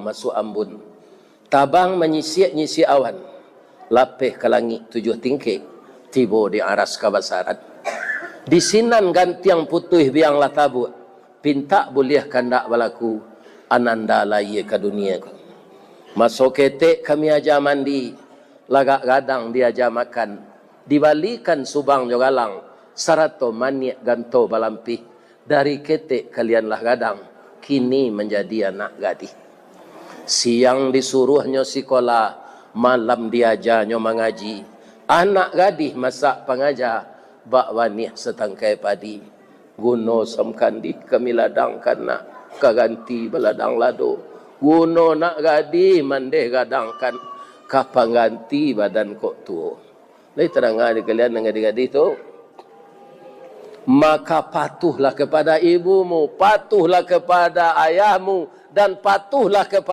masuk ambun. Tabang menyisik-nyisik awan, lapih ke langit 7 tingkik, tiba di aras kabasaran. Di sinan gantiang putih biang lah tabut, pinta boleh kandak balaku, ananda laya ke dunia ku. Masuk ketek kami aja mandi, lagak gadang dia aja makan, dibalikan subang jogalang, sarato maniak ganto balampi, dari ketek kalianlah gadang, kini menjadi anak gadis. Siang disuruhnya sekolah, malam diajarnya mengaji. Anak gadis masak pengajar, bak wanih setangkai padi. Guno samkandi kami ladangkan nak, kaganti beladang lado. Guno nak gadis mandeh gadangkan, kapang ganti badan kok tuo. Lai terang ada kalian dengan gadis tu. Maka patuhlah kepada ibumu, patuhlah kepada ayahmu, dan patuhlah kepada